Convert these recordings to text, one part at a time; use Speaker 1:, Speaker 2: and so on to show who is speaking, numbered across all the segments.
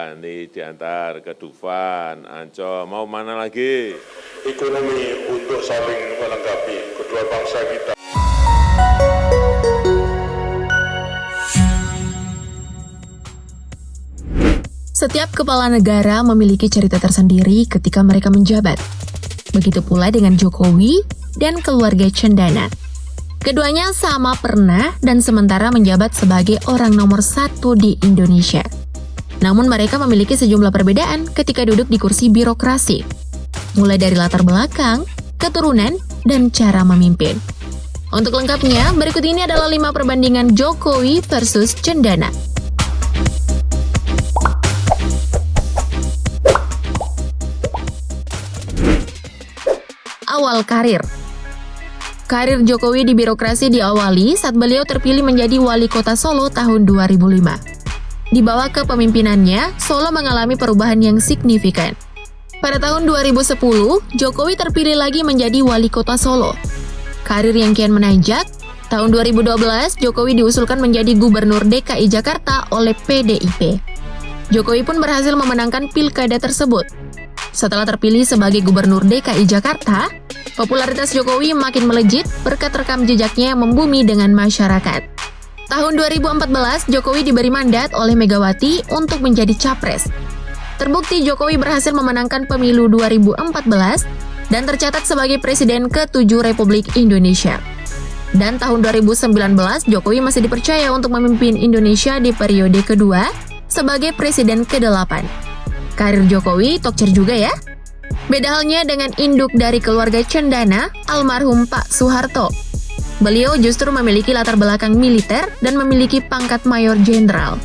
Speaker 1: Nih diantar ke Dufan, Ancol, mau mana lagi?
Speaker 2: Ekonomi untuk saling melengkapi kedua bangsa kita.
Speaker 3: Setiap kepala negara memiliki cerita tersendiri ketika mereka menjabat. Begitu pula dengan Jokowi dan keluarga Cendana. Keduanya sama pernah dan sementara menjabat sebagai orang nomor 1 di Indonesia. Namun mereka memiliki sejumlah perbedaan ketika duduk di kursi birokrasi. Mulai dari latar belakang, keturunan, dan cara memimpin. Untuk lengkapnya, berikut ini adalah 5 perbandingan Jokowi versus Cendana. Awal karir. Karir Jokowi di birokrasi diawali saat beliau terpilih menjadi wali kota Solo tahun 2005. Di bawah kepemimpinannya, Solo mengalami perubahan yang signifikan. Pada tahun 2010, Jokowi terpilih lagi menjadi wali kota Solo. Karir yang kian menanjak, tahun 2012 Jokowi diusulkan menjadi gubernur DKI Jakarta oleh PDIP. Jokowi pun berhasil memenangkan pilkada tersebut. Setelah terpilih sebagai gubernur DKI Jakarta, popularitas Jokowi makin melejit berkat rekam jejaknya yang membumi dengan masyarakat. Tahun 2014, Jokowi diberi mandat oleh Megawati untuk menjadi capres. Terbukti Jokowi berhasil memenangkan pemilu 2014 dan tercatat sebagai Presiden ke-7 Republik Indonesia. Dan tahun 2019, Jokowi masih dipercaya untuk memimpin Indonesia di periode kedua sebagai Presiden ke-8. Karir Jokowi tokcer juga ya. Beda halnya dengan induk dari keluarga Cendana, almarhum Pak Soeharto. Beliau justru memiliki latar belakang militer dan memiliki pangkat mayor jenderal.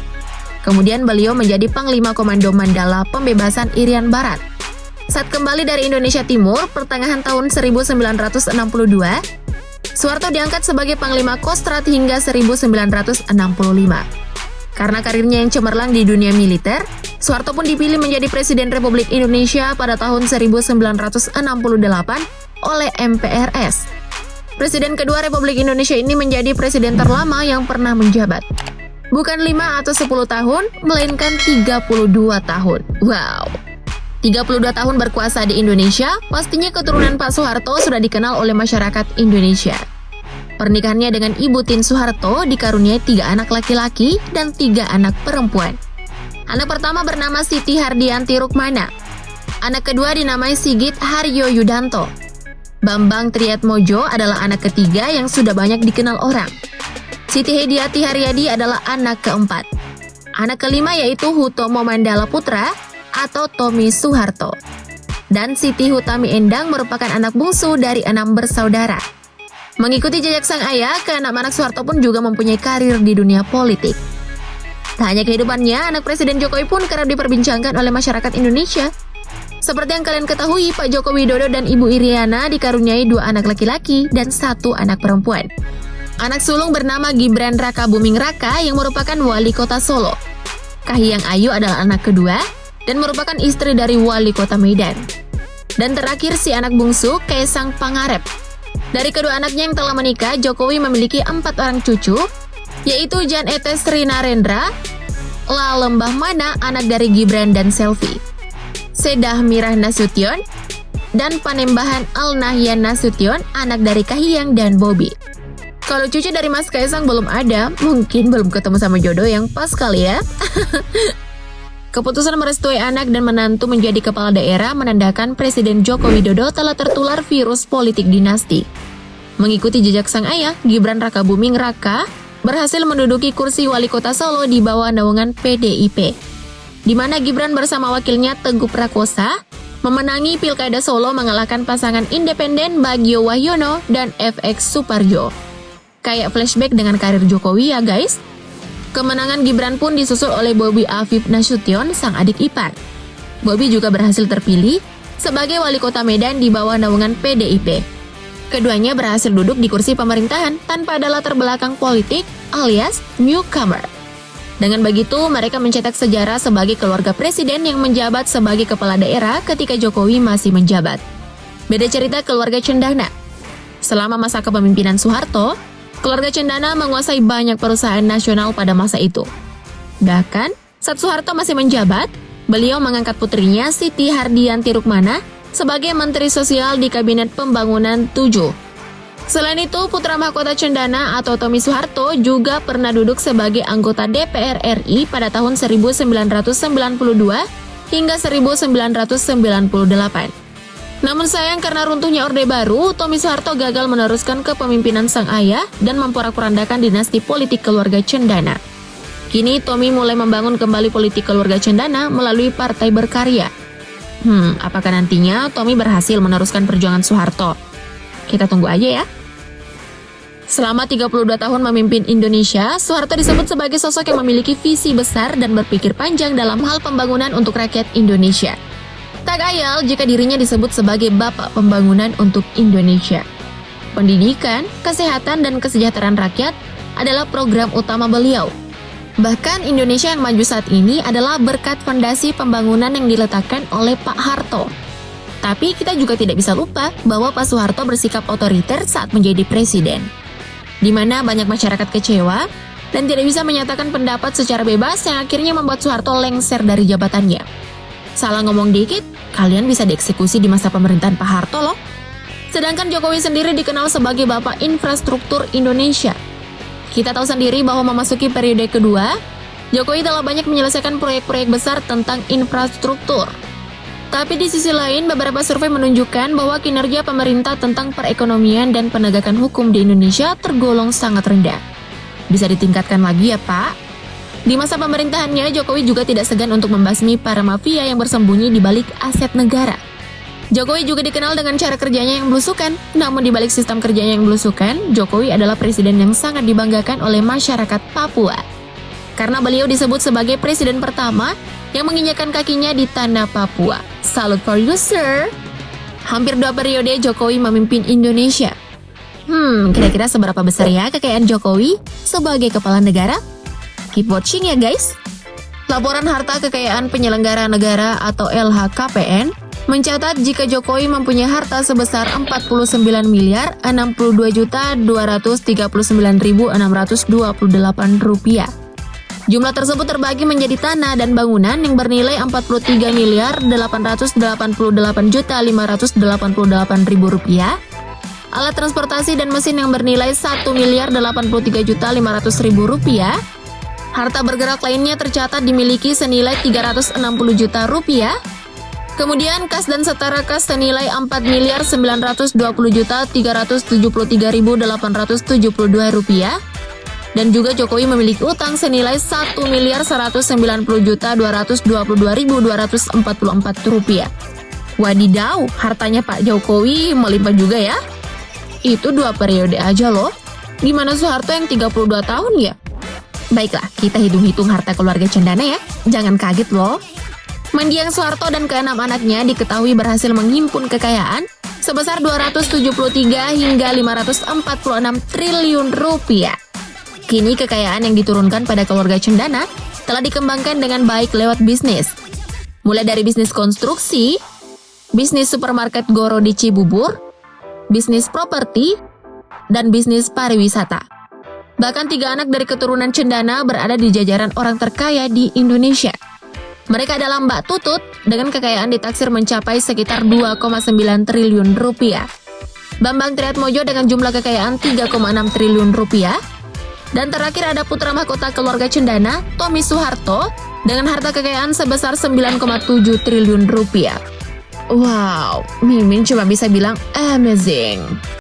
Speaker 3: Kemudian beliau menjadi Panglima Komando Mandala Pembebasan Irian Barat. Saat kembali dari Indonesia Timur, pertengahan tahun 1962, Soeharto diangkat sebagai Panglima Kostrat hingga 1965. Karena karirnya yang cemerlang di dunia militer, Soeharto pun dipilih menjadi Presiden Republik Indonesia pada tahun 1968 oleh MPRS. Presiden kedua Republik Indonesia ini menjadi presiden terlama yang pernah menjabat. Bukan 5 atau 10 tahun, melainkan 32 tahun. Wow! 32 tahun berkuasa di Indonesia, pastinya keturunan Pak Soeharto sudah dikenal oleh masyarakat Indonesia. Pernikahannya dengan Ibu Tien Soeharto dikaruniai 3 anak laki-laki dan 3 anak perempuan. Anak pertama bernama Siti Hardianti Rukmana. Anak kedua dinamai Sigit Haryo Yudanto. Bambang Triatmojo adalah anak ketiga yang sudah banyak dikenal orang. Siti Hediati Haryadi adalah anak keempat. Anak kelima yaitu Hutomo Mandala Putra atau Tommy Soeharto. Dan Siti Hutami Endang merupakan anak bungsu dari 6 bersaudara. Mengikuti jejak sang ayah, keenam anak Soeharto pun juga mempunyai karir di dunia politik. Tak hanya kehidupannya, anak Presiden Jokowi pun kerap diperbincangkan oleh masyarakat Indonesia. Seperti yang kalian ketahui, Pak Joko Widodo dan Ibu Iriana dikaruniai 2 anak laki-laki dan 1 anak perempuan. Anak sulung bernama Gibran Raka Buming Raka yang merupakan wali kota Solo. Kahiyang Ayu adalah anak kedua dan merupakan istri dari wali kota Medan. Dan terakhir si anak bungsu, Kaisang Pangarep. Dari kedua anaknya yang telah menikah, Jokowi memiliki 4 orang cucu, yaitu Jan Etes Sri Narendra, La Lembah Mana, anak dari Gibran dan Selvi, Sedah Mirah Nasution, dan Panembahan Al Nahyan Nasution, anak dari Kahiyang dan Bobby. Kalau cucu dari Mas Kaisang belum ada, mungkin belum ketemu sama jodoh yang pas kali ya. Keputusan merestui anak dan menantu menjadi kepala daerah menandakan Presiden Joko Widodo telah tertular virus politik dinasti. Mengikuti jejak sang ayah, Gibran Raka Buming Raka berhasil menduduki kursi wali kota Solo di bawah naungan PDIP, di mana Gibran bersama wakilnya Teguh Prakosa memenangi Pilkada Solo mengalahkan pasangan independen Bagio Wahyono dan FX Suparjo. Kayak flashback dengan karir Jokowi ya guys. Kemenangan Gibran pun disusul oleh Bobi Afif Nasution, sang adik ipar. Bobi juga berhasil terpilih sebagai wali kota Medan di bawah naungan PDIP. Keduanya berhasil duduk di kursi pemerintahan tanpa ada latar belakang politik alias newcomer. Dengan begitu, mereka mencetak sejarah sebagai keluarga presiden yang menjabat sebagai kepala daerah ketika Jokowi masih menjabat. Beda cerita keluarga Cendana. Selama masa kepemimpinan Soeharto, keluarga Cendana menguasai banyak perusahaan nasional pada masa itu. Bahkan, saat Soeharto masih menjabat, Beliau mengangkat putrinya Siti Hardianti Rukmana sebagai Menteri Sosial di Kabinet Pembangunan 7. Selain itu, putra mahkota Cendana atau Tommy Soeharto juga pernah duduk sebagai anggota DPR RI pada tahun 1992 hingga 1998. Namun sayang karena runtuhnya Orde Baru, Tommy Soeharto gagal meneruskan kepemimpinan sang ayah dan memporak-porandakan dinasti politik keluarga Cendana. Kini Tommy mulai membangun kembali politik keluarga Cendana melalui Partai Berkarya. Apakah nantinya Tommy berhasil meneruskan perjuangan Soeharto? Kita tunggu aja ya. Selama 32 tahun memimpin Indonesia, Soeharto disebut sebagai sosok yang memiliki visi besar dan berpikir panjang dalam hal pembangunan untuk rakyat Indonesia. Tak ayal jika dirinya disebut sebagai Bapak Pembangunan untuk Indonesia. Pendidikan, kesehatan, dan kesejahteraan rakyat adalah program utama beliau. Bahkan Indonesia yang maju saat ini adalah berkat fondasi pembangunan yang diletakkan oleh Pak Harto. Tapi kita juga tidak bisa lupa bahwa Pak Soeharto bersikap otoriter saat menjadi presiden, di mana banyak masyarakat kecewa dan tidak bisa menyatakan pendapat secara bebas yang akhirnya membuat Soeharto lengser dari jabatannya. Salah ngomong dikit, kalian bisa dieksekusi di masa pemerintahan Pak Harto loh. Sedangkan Jokowi sendiri dikenal sebagai Bapak Infrastruktur Indonesia. Kita tahu sendiri bahwa memasuki periode kedua, Jokowi telah banyak menyelesaikan proyek-proyek besar tentang infrastruktur. Tapi di sisi lain, beberapa survei menunjukkan bahwa kinerja pemerintah tentang perekonomian dan penegakan hukum di Indonesia tergolong sangat rendah. Bisa ditingkatkan lagi ya Pak? Di masa pemerintahannya, Jokowi juga tidak segan untuk membasmi para mafia yang bersembunyi di balik aset negara. Jokowi juga dikenal dengan cara kerjanya yang belusukan, namun di balik sistem kerjanya yang belusukan, Jokowi adalah presiden yang sangat dibanggakan oleh masyarakat Papua. Karena beliau disebut sebagai presiden pertama yang menginjakkan kakinya di tanah Papua. Salut for you, sir! Hampir 2 periode Jokowi memimpin Indonesia. Kira-kira seberapa besar ya kekayaan Jokowi sebagai kepala negara? Keep watching ya guys! Laporan Harta Kekayaan Penyelenggara Negara atau LHKPN mencatat jika Jokowi mempunyai harta sebesar 49.232.628 rupiah. Jumlah tersebut terbagi menjadi tanah dan bangunan yang bernilai 43.888.588.000 rupiah, alat transportasi dan mesin yang bernilai 1.083.500.000 rupiah, harta bergerak lainnya tercatat dimiliki senilai 360 juta rupiah. Kemudian kas dan setara kas senilai 4.920.373.872 rupiah. Dan juga Jokowi memiliki utang senilai 1.190.222.244 rupiah. Wadidaw, hartanya Pak Jokowi melimpah juga ya. Itu 2 periode aja loh. Gimana Soeharto yang 32 tahun ya? Baiklah, kita hitung-hitung harta keluarga Cendana ya. Jangan kaget loh. Mendiang Soeharto dan ke-6 anaknya diketahui berhasil menghimpun kekayaan sebesar 273 hingga 546 triliun rupiah. Kini kekayaan yang diturunkan pada keluarga Cendana telah dikembangkan dengan baik lewat bisnis. Mulai dari bisnis konstruksi, bisnis supermarket Goro di Cibubur, bisnis properti, dan bisnis pariwisata. Bahkan 3 anak dari keturunan Cendana berada di jajaran orang terkaya di Indonesia. Mereka adalah Mbak Tutut dengan kekayaan ditaksir mencapai sekitar 2,9 triliun rupiah. Bambang Triatmojo dengan jumlah kekayaan 3,6 triliun rupiah. Dan terakhir ada putra mahkota keluarga Cendana, Tommy Soeharto, dengan harta kekayaan sebesar 9,7 triliun rupiah. Wow, Mimin cuma bisa bilang amazing.